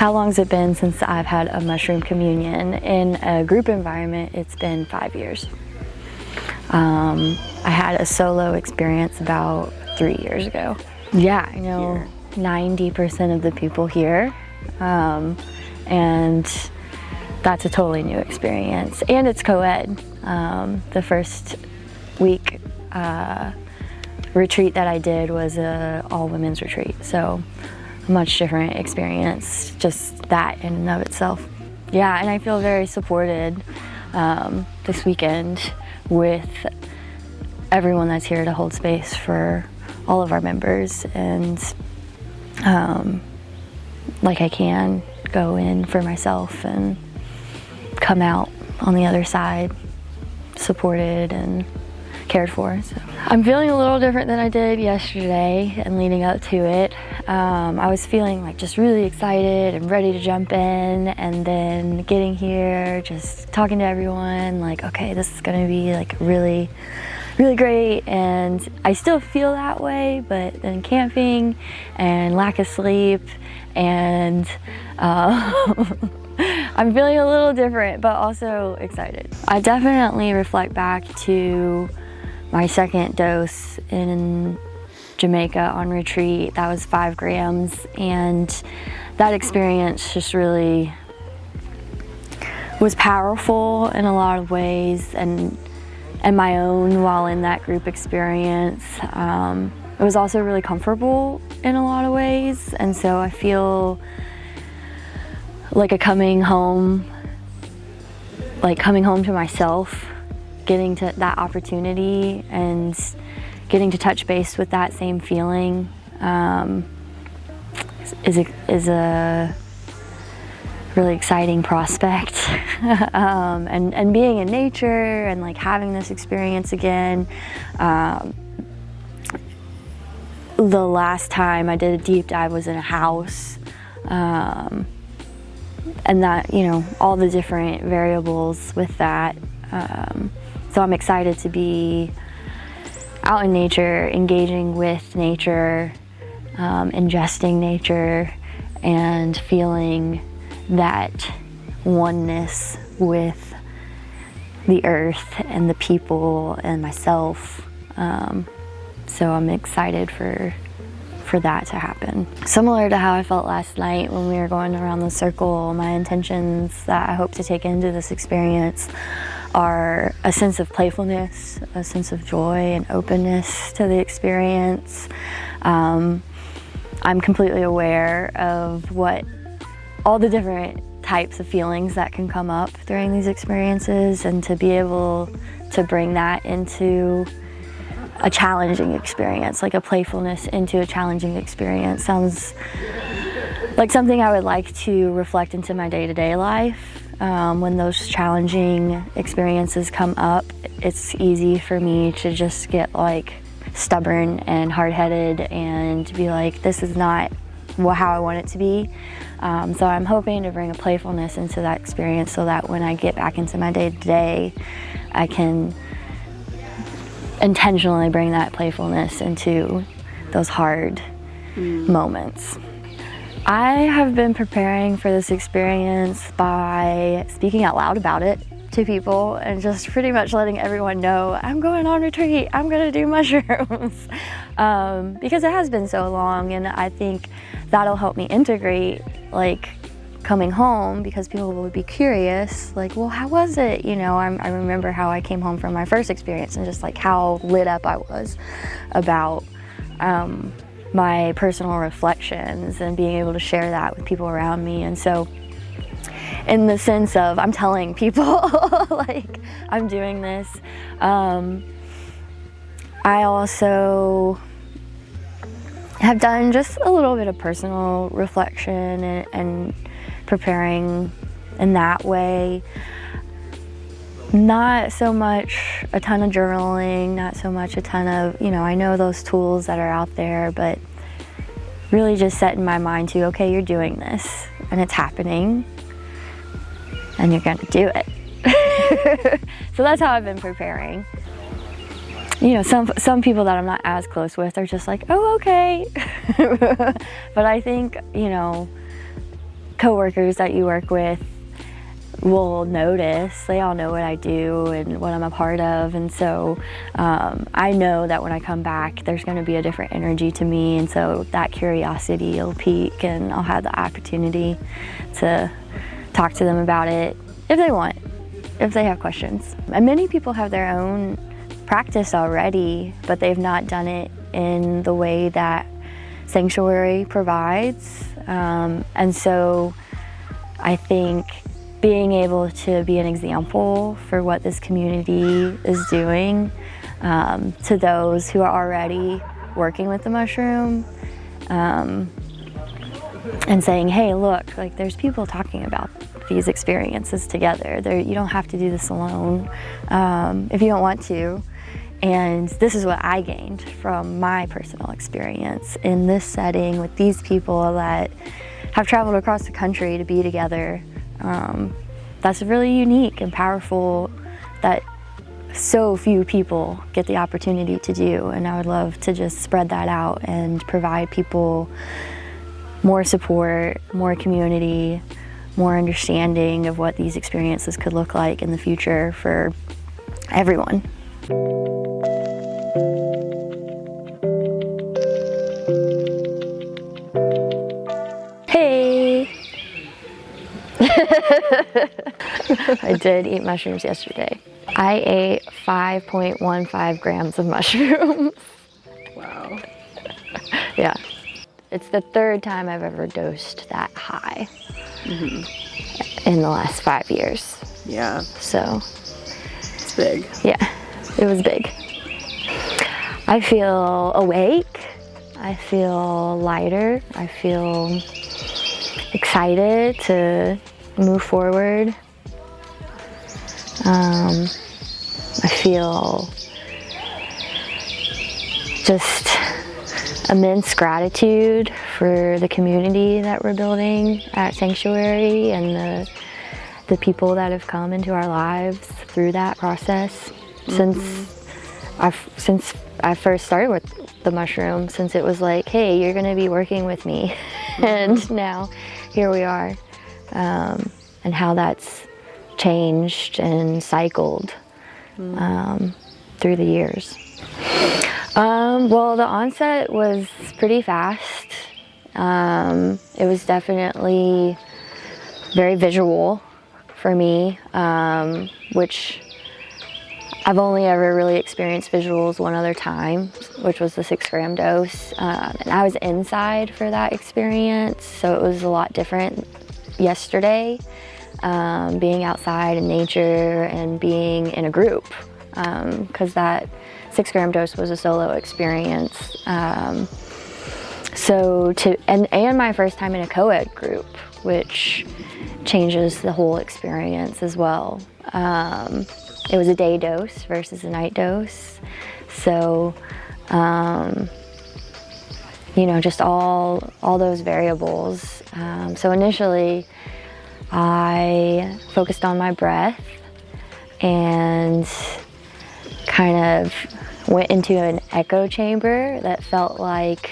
How long's it been since I've had a mushroom communion? In a group environment, it's been 5 years. I had a solo experience about 3 years ago. Yeah, I know 90% of the people here, and that's a totally new experience. And it's co-ed. The first week retreat that I did was an all-women's retreat, so a much different experience, just that in and of itself. Yeah, and I feel very supported this weekend with everyone that's here to hold space for all of our members, and like I can go in for myself and come out on the other side supported and cared for. So I'm feeling a little different than I did yesterday and leading up to it. I was feeling like just really excited and ready to jump in, and then getting here, just talking to everyone, like, okay, this is gonna be like really great. And I still feel that way, but then camping and lack of sleep, and I'm feeling a little different, but also excited. I definitely reflect back to my second dose in Jamaica on retreat. That was 5 grams, and that experience just really was powerful in a lot of ways, and my own while in that group experience. It was also really comfortable in a lot of ways, and so I feel like coming home to myself, getting to that opportunity and getting to touch base with that same feeling is a really exciting prospect. And being in nature and like having this experience again. The last time I did a deep dive was in a house, and that, you know, all the different variables with that. So I'm excited to be out in nature, engaging with nature, ingesting nature, and feeling that oneness with the earth and the people and myself. So I'm excited for that to happen. Similar to how I felt last night when we were going around the circle, my intentions that I hope to take into this experience are a sense of playfulness, a sense of joy and openness to the experience. I'm completely aware of what all the different types of feelings that can come up during these experiences, and to be able to bring that into a challenging experience, like a playfulness into a challenging experience, sounds like something I would like to reflect into my day-to-day life. When those challenging experiences come up, it's easy for me to just get like stubborn and hard-headed and be like, this is not how I want it to be. So I'm hoping to bring a playfulness into that experience so that when I get back into my day-to-day, I can intentionally bring that playfulness into those hard moments. I have been preparing for this experience by speaking out loud about it to people and just pretty much letting everyone know I'm going on retreat, I'm gonna do mushrooms. Because it has been so long, and I think that'll help me integrate like coming home, because people will be curious, like, well, how was it? You know, I remember how I came home from my first experience and just like how lit up I was about my personal reflections and being able to share that with people around me. And so in the sense of I'm telling people like I'm doing this, I also have done just a little bit of personal reflection and preparing in that way. Not so much a ton of journaling, not so much a ton of, you know, I know those tools that are out there, but really just setting my mind to, okay, you're doing this and it's happening and you're gonna do it. So that's how I've been preparing. You know, some people that I'm not as close with are just like, oh, okay. But I think, you know, coworkers that you work with will notice. They all know what I do and what I'm a part of, and so I know that when I come back there's going to be a different energy to me, and so that curiosity will peak and I'll have the opportunity to talk to them about it if they want, if they have questions. And many people have their own practice already, but they've not done it in the way that Psanctuary provides, and so I think being able to be an example for what this community is doing to those who are already working with the mushroom, and saying, hey, look, like there's people talking about these experiences together. You don't have to do this alone if you don't want to. And this is what I gained from my personal experience in this setting with these people that have traveled across the country to be together. That's really unique and powerful that so few people get the opportunity to do, and I would love to just spread that out and provide people more support, more community, more understanding of what these experiences could look like in the future for everyone. Hey! I did eat mushrooms yesterday. I ate 5.15 grams of mushrooms. Wow. Yeah. It's the third time I've ever dosed that high in the last 5 years. Yeah. So. It's big. Yeah, it was big. I feel awake. I feel lighter. I feel excited to move forward. I feel just immense gratitude for the community that we're building at Psanctuary and the people that have come into our lives through that process since I first started with the mushroom, since it was like, hey, you're gonna be working with me. And now here we are, and how that's changed and cycled through the years. Well, the onset was pretty fast. It was definitely very visual for me, which I've only ever really experienced visuals one other time, which was the 6 gram dose. And I was inside for that experience, so it was a lot different yesterday, being outside in nature and being in a group, because that 6 gram dose was a solo experience. And my first time in a co-ed group, which changes the whole experience as well. It was a day dose versus a night dose. So, just all those variables. So initially, I focused on my breath and kind of went into an echo chamber that felt like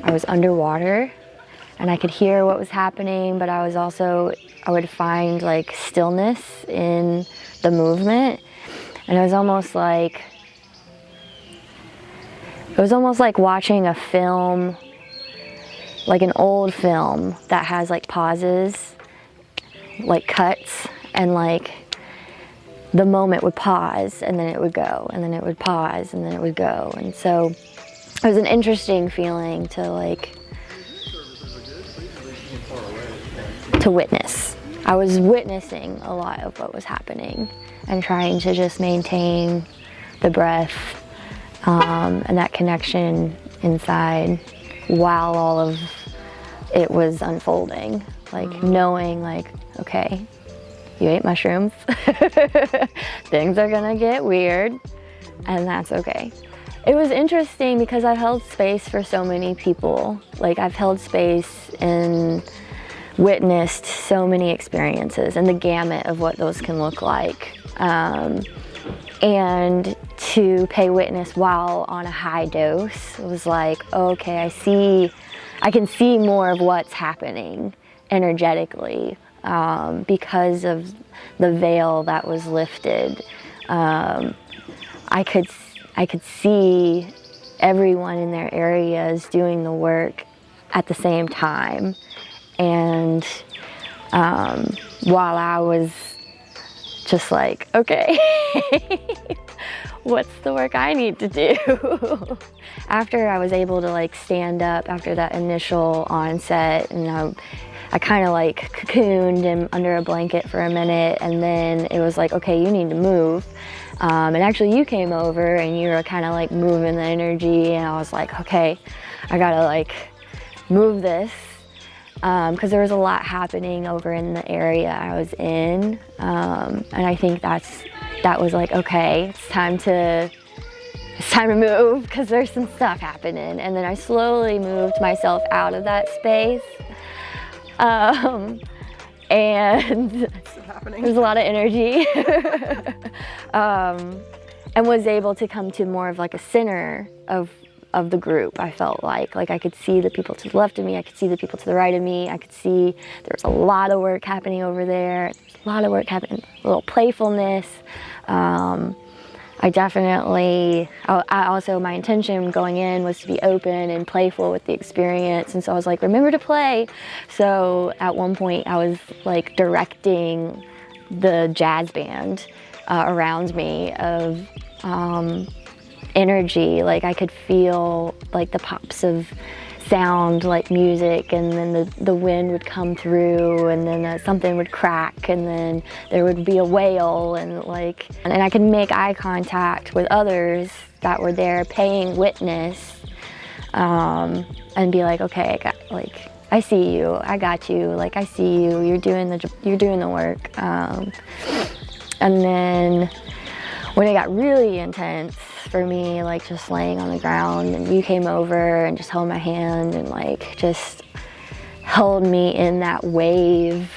I was underwater and I could hear what was happening, but I would find like stillness in the movement. And it was almost like watching a film, like an old film that has like pauses, like cuts, and like the moment would pause and then it would go, and then it would pause and then it would go. And so it was an interesting feeling to witness. I was witnessing a lot of what was happening and trying to just maintain the breath and that connection inside while all of it was unfolding. Knowing okay, you ate mushrooms, things are gonna get weird, and that's okay. It was interesting because I've held space for so many people. I've held space and witnessed so many experiences and the gamut of what those can look like. And to pay witness while on a high dose, it was like, okay, I can see more of what's happening. energetically, because of the veil that was lifted. I could see everyone in their areas doing the work at the same time. And while I was just like, okay, what's the work I need to do? After I was able to like stand up after that initial onset, and I kind of like cocooned under a blanket for a minute, and then it was like, okay, you need to move. And actually you came over and you were kind of like moving the energy, and I was like, okay, I gotta like move this, because there was a lot happening over in the area I was in, and I think that was like, okay, it's time to move, because there's some stuff happening. And then I slowly moved myself out of that space, and there's a lot of energy, and was able to come to more of like a center of the group. I felt like I could see the people to the left of me, I could see the people to the right of me, I could see there's a lot of work happening over there, a lot of work happening, a little playfulness. I definitely, my intention going in was to be open and playful with the experience, and so I was like, remember to play. So at one point I was like directing the jazz band around me of energy. Like I could feel like the pops of sound, like music, and then the wind would come through, and then something would crack, and then there would be a wail, and I could make eye contact with others that were there paying witness, and be like, okay, I see you, I got you, like I see you, you're doing the work. And then when it got really intense for me, like just laying on the ground, and you came over and just held my hand and like just held me in that wave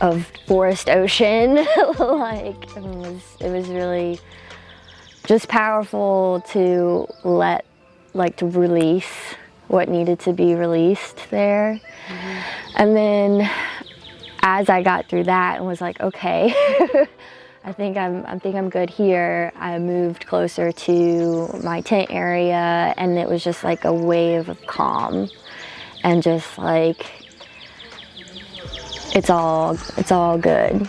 of forest ocean. Like it was really just powerful to to release what needed to be released there. Mm-hmm. And then as I got through that and was like, okay, I think I'm good here, I moved closer to my tent area, and it was just like a wave of calm, and just like it's all good.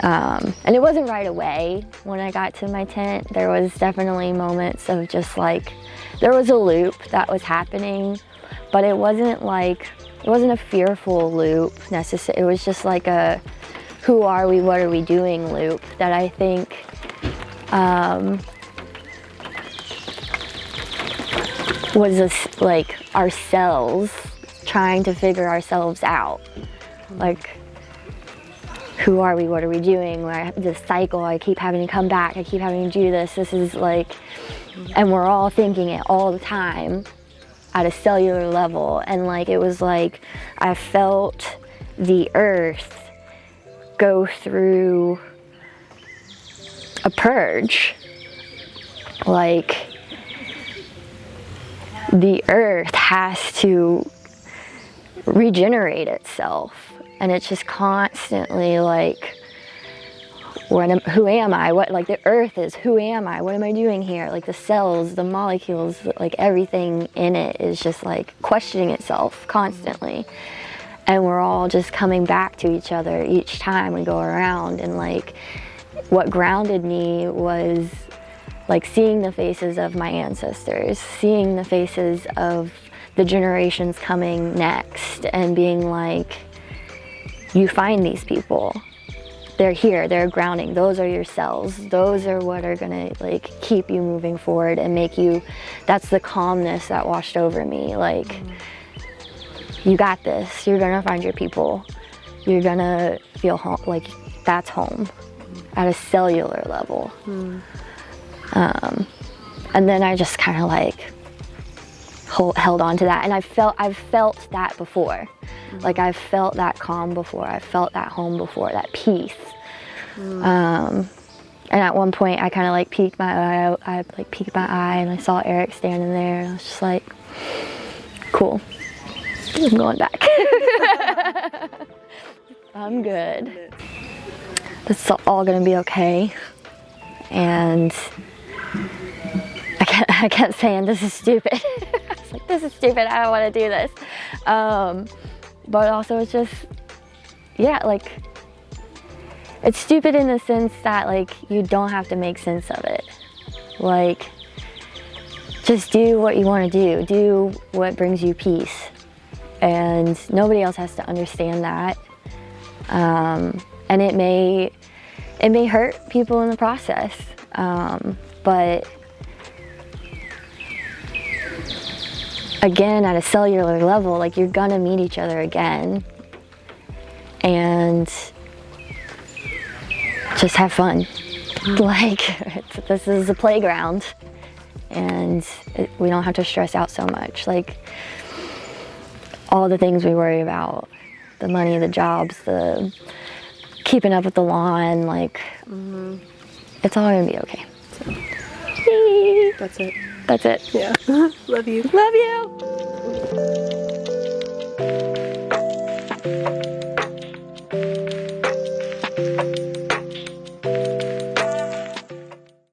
And it wasn't right away when I got to my tent. There was definitely moments of just like, there was a loop that was happening, but it wasn't a fearful loop necessarily. It was just like a who are we, what are we doing loop that I think was like ourselves trying to figure ourselves out. Like, who are we, what are we doing? This cycle, I keep having to come back, I keep having to do this. This is like, and we're all thinking it all the time at a cellular level. And like, it was like, I felt the earth go through a purge. Like, the earth has to regenerate itself, and it's just constantly like, who am I? What, like, the earth is, who am I? What am I doing here? Like, the cells, the molecules, like everything in it is just like questioning itself constantly. And we're all just coming back to each other each time we go around. And like, what grounded me was like seeing the faces of my ancestors, seeing the faces of the generations coming next, and being like, you find these people. They're here, they're grounding. Those are your cells. Those are what are gonna like keep you moving forward and make you, that's the calmness that washed over me. Like, you got this, you're gonna find your people. You're gonna feel home, like that's home at a cellular level. And then I just kind of like held on to that, and I've felt that before. Like, I've felt that calm before, I've felt that home before, that peace. And at one point I kind of like peeked my eye, and I saw Eric standing there, and I was just like, cool, I'm going back. I'm good. It's all gonna be okay. And I kept saying, this is stupid. I was like, this is stupid, I don't wanna do this. But also it's just, yeah, like, it's stupid in the sense that, like, you don't have to make sense of it. Like, just do what you want to do what brings you peace. And nobody else has to understand that. And it may hurt people in the process. But again, at a cellular level, like, you're gonna meet each other again. And just have fun. Like, this is a playground, and we don't have to stress out so much. Like, all the things we worry about, the money, the jobs, the keeping up with the lawn, like, it's all gonna be okay. That's it. That's it. Yeah. Love you. Love you.